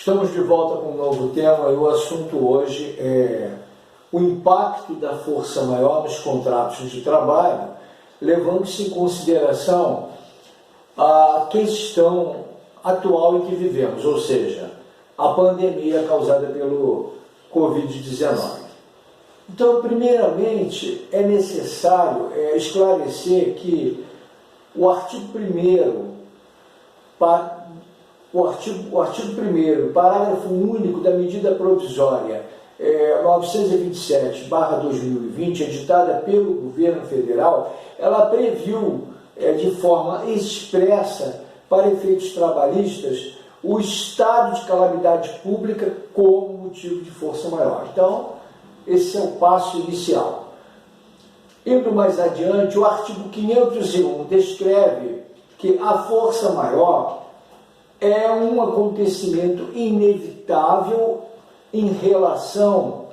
Estamos de volta com um novo tema e o assunto hoje é o impacto da força maior nos contratos de trabalho, levando-se em consideração a questão atual em que vivemos, ou seja, a pandemia causada pelo Covid-19. Então, primeiramente, é necessário esclarecer que o artigo 1º, parágrafo único da medida provisória 927/2020, editada pelo governo federal, ela previu de forma expressa, para efeitos trabalhistas, o estado de calamidade pública como motivo de força maior. Então, esse é o passo inicial. Indo mais adiante, o artigo 501 descreve que a força maior é um acontecimento inevitável em relação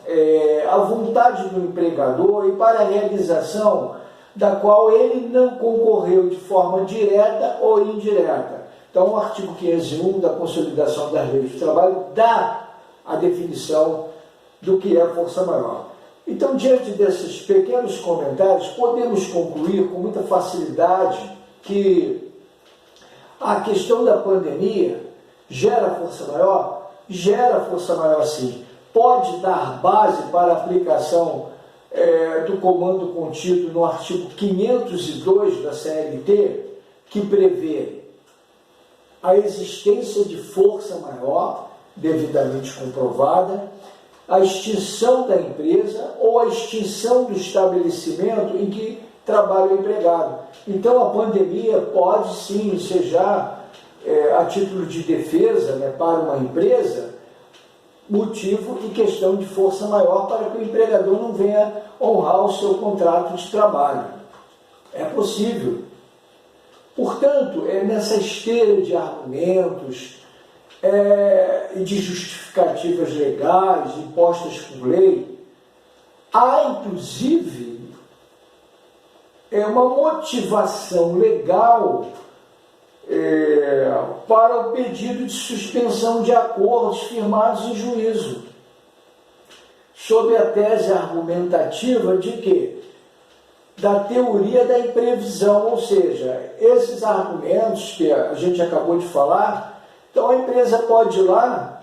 à vontade do empregador e para a realização da qual ele não concorreu de forma direta ou indireta. Então, o artigo 501 da Consolidação das Leis do Trabalho dá a definição do que é a força maior. Então, diante desses pequenos comentários, podemos concluir com muita facilidade que a questão da pandemia gera força maior? Gera força maior, sim. Pode dar base para a aplicação do comando contido no artigo 502 da CLT, que prevê a existência de força maior, devidamente comprovada, a extinção da empresa ou a extinção do estabelecimento em que trabalha o empregado. Então, a pandemia pode sim ensejar, a título de defesa, para uma empresa, motivo e questão de força maior para que o empregador não venha honrar o seu contrato de trabalho. É possível. Portanto, nessa esteira de argumentos e de justificativas legais impostas por lei, há inclusive uma motivação legal para o pedido de suspensão de acordos firmados em juízo, sob a tese argumentativa de que da teoria da imprevisão, ou seja, esses argumentos que a gente acabou de falar, então a empresa pode ir lá,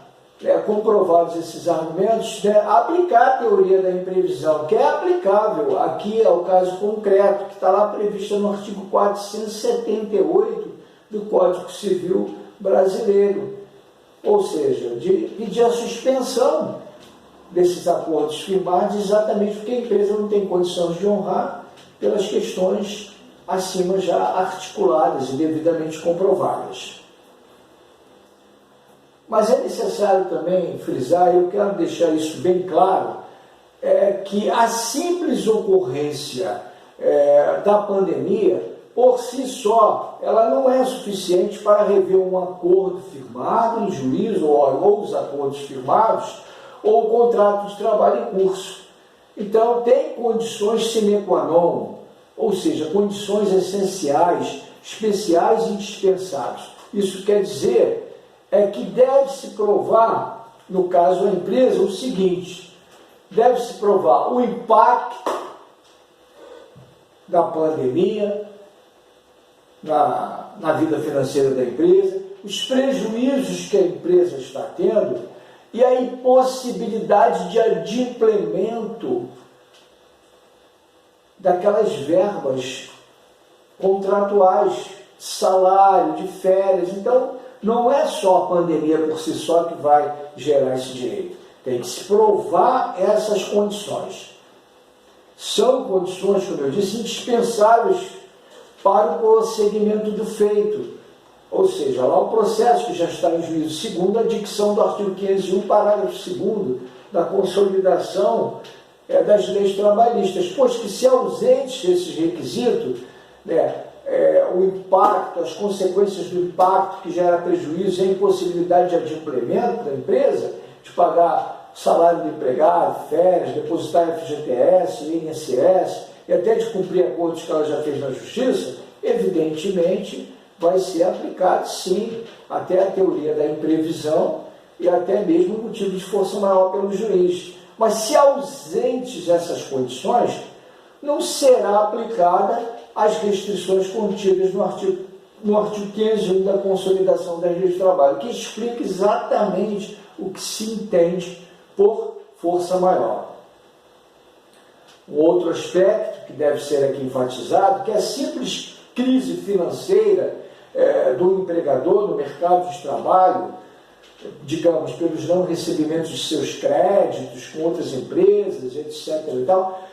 comprovados esses argumentos, aplicar a teoria da imprevisão, que é aplicável aqui ao caso concreto, que está lá prevista no artigo 478 do Código Civil Brasileiro, ou seja, de pedir a suspensão desses acordos firmados exatamente porque a empresa não tem condições de honrar pelas questões acima já articuladas e devidamente comprovadas. Mas é necessário também frisar, e eu quero deixar isso bem claro, que a simples ocorrência da pandemia, por si só, ela não é suficiente para rever um acordo firmado em juízo, ou os acordos firmados, ou o contrato de trabalho em curso. Então, tem condições sine qua non, ou seja, condições essenciais, especiais e indispensáveis. Isso quer dizer que deve-se provar, no caso da empresa, o seguinte: deve-se provar o impacto da pandemia na vida financeira da empresa, os prejuízos que a empresa está tendo e a impossibilidade de adimplemento daquelas verbas contratuais, de salário, de férias. Então, não é só a pandemia por si só que vai gerar esse direito. Tem que se provar essas condições. São condições, como eu disse, indispensáveis para o prosseguimento do feito. Ou seja, lá o processo que já está em juízo, segundo a dicção do artigo 501, parágrafo 2º, da Consolidação das Leis Trabalhistas, pois que se ausentes esses requisitos, o impacto, as consequências do impacto que gera prejuízo e a impossibilidade de adimplemento da empresa, de pagar salário do empregado, férias, depositar FGTS, INSS, e até de cumprir acordos que ela já fez na Justiça, evidentemente vai ser aplicado, sim, até a teoria da imprevisão e até mesmo motivo de força maior pelo juiz. Mas se ausentes essas condições, não será aplicada as restrições contidas no artigo 501 da Consolidação das Leis do Trabalho, que explica exatamente o que se entende por força maior. Um outro aspecto que deve ser aqui enfatizado, que é a simples crise financeira do empregador no mercado de trabalho, digamos, pelos não recebimentos de seus créditos com outras empresas, etc. e tal,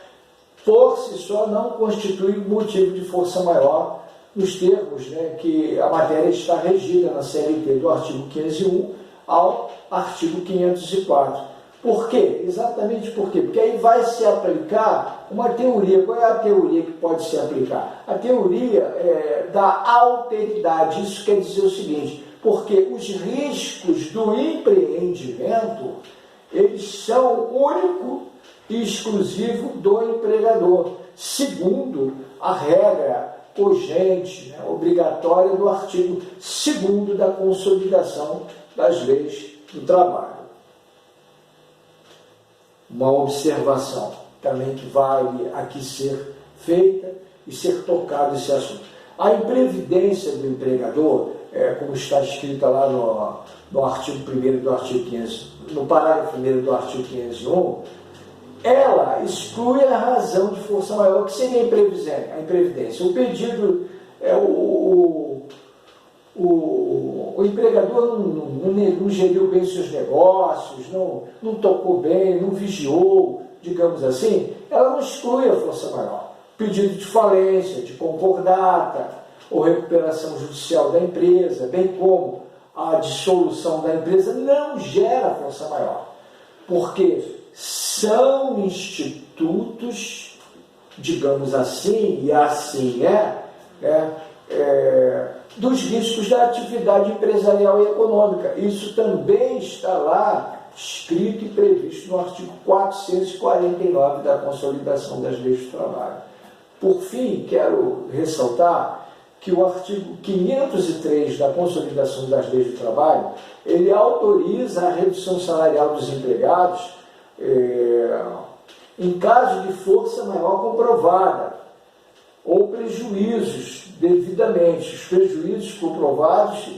por si só não constitui motivo de força maior nos termos, né, que a matéria está regida na CLT do artigo 501 ao artigo 504. Por quê? Exatamente por quê? Porque aí vai se aplicar uma teoria. Qual é a teoria que pode se aplicar? A teoria da alteridade. Isso quer dizer o seguinte, porque os riscos do empreendimento, eles são único e exclusivo do empregador, segundo a regra cogente, né, obrigatória do artigo 2º da Consolidação das Leis do Trabalho. Uma observação também que vale aqui ser feita e ser tocado esse assunto. A imprevidência do empregador, como está escrita lá no artigo 1º do artigo 500, no parágrafo 1º do artigo 501, ela exclui a razão de força maior, que seria a imprevidência. O pedido, o empregador não geriu bem seus negócios, não tocou bem, não vigiou, digamos assim, ela não exclui a força maior. Pedido de falência, de concordata, ou recuperação judicial da empresa, bem como a dissolução da empresa, não gera força maior, porque são institutos, digamos assim, e assim dos riscos da atividade empresarial e econômica. Isso também está lá escrito e previsto no artigo 449 da Consolidação das Leis do Trabalho. Por fim, quero ressaltar que o artigo 503 da Consolidação das Leis do Trabalho, ele autoriza a redução salarial dos empregados em caso de força maior comprovada ou prejuízos devidamente, os prejuízos comprovados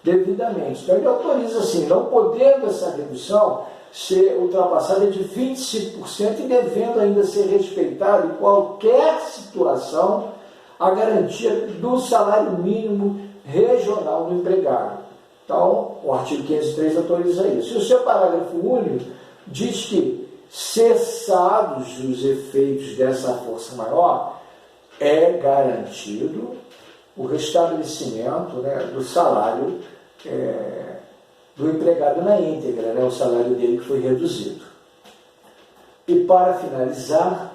devidamente. Então ele autoriza assim, não podendo essa redução ser ultrapassada de 25% e devendo ainda ser respeitada em qualquer situação a garantia do salário mínimo regional do empregado. Então, o artigo 503 autoriza isso. E o seu parágrafo único diz que, cessados os efeitos dessa força maior, é garantido o restabelecimento, né, do salário do empregado na íntegra, né, o salário dele que foi reduzido. E para finalizar,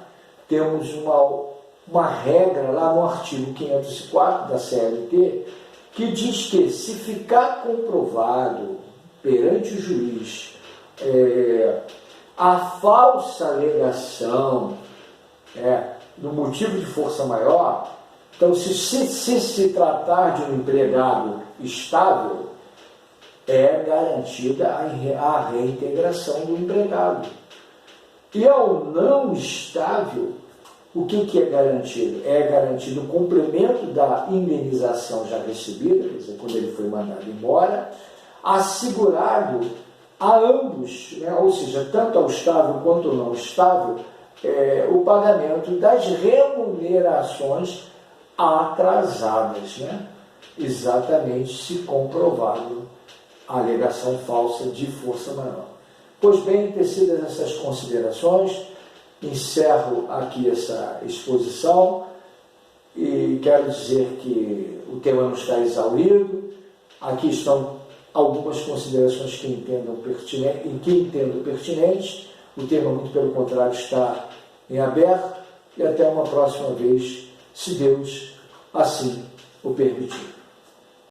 temos uma regra lá no artigo 504 da CLT, que diz que se ficar comprovado perante o juiz a falsa alegação do motivo de força maior, então se tratar de um empregado estável, é garantida a reintegração do empregado. E ao não estável, o que é garantido? É garantido o cumprimento da indenização já recebida, quer dizer, quando ele foi mandado embora, assegurado a ambos, né, ou seja, tanto ao estável quanto ao não estável, o pagamento das remunerações atrasadas, né? Exatamente se comprovado a alegação falsa de força maior. Pois bem, tecidas essas considerações, encerro aqui essa exposição e quero dizer que o tema não está exaurido. Aqui estão algumas considerações que entendo pertinentes. O tema, muito pelo contrário, está em aberto. E até uma próxima vez, se Deus assim o permitir.